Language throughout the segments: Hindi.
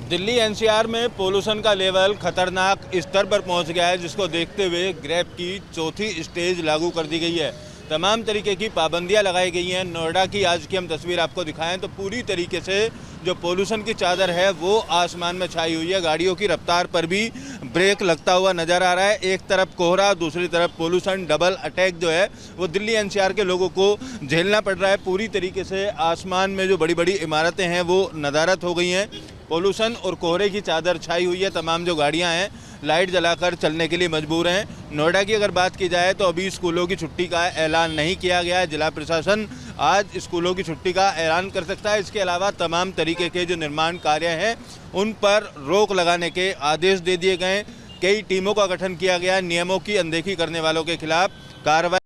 दिल्ली एनसीआर में पोल्यूशन का लेवल खतरनाक स्तर पर पहुंच गया है, जिसको देखते हुए ग्रेप की चौथी स्टेज लागू कर दी गई है। तमाम तरीके की पाबंदियां लगाई गई हैं। नोएडा की आज की हम तस्वीर आपको दिखाएं तो पूरी तरीके से जो पोल्यूशन की चादर है वो आसमान में छाई हुई है। गाड़ियों की रफ्तार पर भी ब्रेक लगता हुआ नजर आ रहा है। एक तरफ कोहरा, दूसरी तरफ पोल्यूशन, डबल अटैक जो है वो दिल्ली एनसीआर के लोगों को झेलना पड़ रहा है। पूरी तरीके से आसमान में जो बड़ी बड़ी इमारतें हैं वो नदारत हो गई हैं। पोल्यूशन और कोहरे की चादर छाई हुई है। तमाम जो गाड़ियां हैं लाइट जलाकर चलने के लिए मजबूर हैं। नोएडा की अगर बात की जाए तो अभी स्कूलों की छुट्टी का ऐलान नहीं किया गया है। जिला प्रशासन आज स्कूलों की छुट्टी का ऐलान कर सकता है। इसके अलावा तमाम तरीके के जो निर्माण कार्य हैं उन पर रोक लगाने के आदेश दे दिए गए। कई टीमों का गठन किया गया। नियमों की अनदेखी करने वालों के खिलाफ कार्रवाई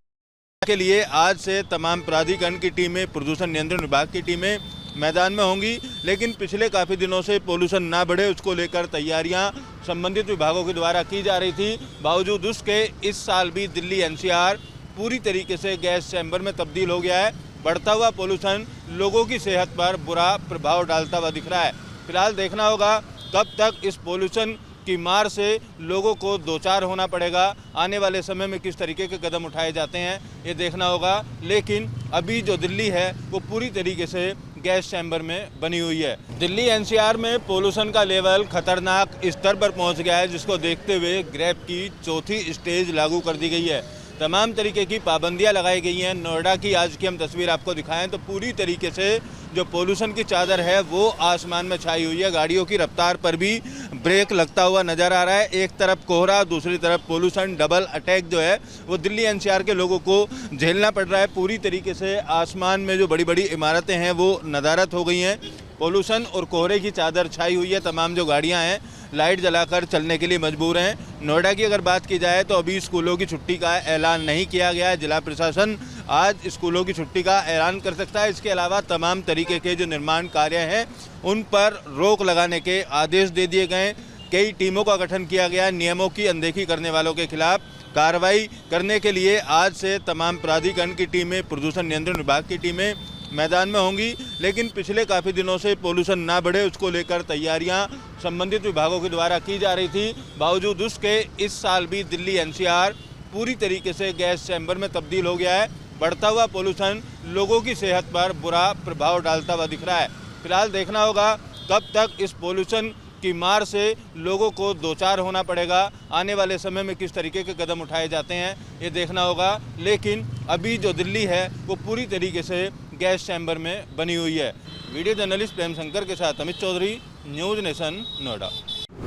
के लिए आज से तमाम प्राधिकरण की टीमें, प्रदूषण नियंत्रण विभाग की टीमें मैदान में होंगी। लेकिन पिछले काफ़ी दिनों से पोल्यूशन ना बढ़े उसको लेकर तैयारियां संबंधित विभागों के द्वारा की जा रही थी। बावजूद उसके इस साल भी दिल्ली एनसीआर पूरी तरीके से गैस चैम्बर में तब्दील हो गया है। बढ़ता हुआ पोल्यूशन लोगों की सेहत पर बुरा प्रभाव डालता हुआ दिख रहा है। फिलहाल देखना होगा कब तक इस पोल्यूशन की मार से लोगों को दो चार होना पड़ेगा। आने वाले समय में किस तरीके के कदम उठाए जाते हैं ये देखना होगा। लेकिन अभी जो दिल्ली है वो पूरी तरीके से गैस चैम्बर में बनी हुई है। दिल्ली एनसीआर में पोल्यूशन का लेवल खतरनाक स्तर पर पहुंच गया है, जिसको देखते हुए ग्रेप की चौथी स्टेज लागू कर दी गई है। तमाम तरीके की पाबंदियां लगाई गई हैं। नोएडा की आज की हम तस्वीर आपको दिखाएं तो पूरी तरीके से जो पोल्यूशन की चादर है वो आसमान में छाई हुई है। गाड़ियों की रफ्तार पर भी ब्रेक लगता हुआ नजर आ रहा है। एक तरफ कोहरा, दूसरी तरफ पोल्यूशन, डबल अटैक जो है वो दिल्ली एनसीआर के लोगों को झेलना पड़ रहा है। पूरी तरीके से आसमान में जो बड़ी बड़ी इमारतें हैं वो नदारत हो गई हैं। पोल्यूशन और कोहरे की चादर छाई हुई है। तमाम जो गाड़ियां हैं लाइट जलाकर चलने के लिए मजबूर हैं। नोएडा की अगर बात की जाए तो अभी स्कूलों की छुट्टी का ऐलान नहीं किया गया है। जिला प्रशासन आज स्कूलों की छुट्टी का ऐलान कर सकता है। इसके अलावा तमाम तरीके के जो निर्माण कार्य हैं उन पर रोक लगाने के आदेश दे दिए गए। कई टीमों का गठन किया गया। नियमों की अनदेखी करने वालों के खिलाफ कार्रवाई करने के लिए आज से तमाम प्राधिकरण की टीमें, प्रदूषण नियंत्रण विभाग की टीमें मैदान में होंगी। लेकिन पिछले काफ़ी दिनों से पोल्यूशन ना बढ़े उसको लेकर तैयारियां संबंधित विभागों के द्वारा की जा रही थी। बावजूद उसके इस साल भी दिल्ली एनसीआर पूरी तरीके से गैस चैम्बर में तब्दील हो गया है। बढ़ता हुआ पोल्यूशन लोगों की सेहत पर बुरा प्रभाव डालता हुआ दिख रहा है। फिलहाल देखना होगा कब तक इस पोल्यूशन की मार से लोगों को दो चार होना पड़ेगा। आने वाले समय में किस तरीके के कदम उठाए जाते हैं ये देखना होगा। लेकिन अभी जो दिल्ली है वो पूरी तरीके से गैस चैम्बर में बनी हुई है। वीडियो जर्नलिस्ट प्रेम शंकर के साथ Amit Chaudhary, news nation, Noida.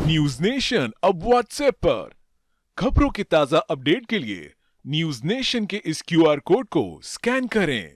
News nation अब व्हाट्सएप पर खबरों की ताजा अपडेट के लिए न्यूज नेशन के इस क्यूआर कोड को स्कैन करें।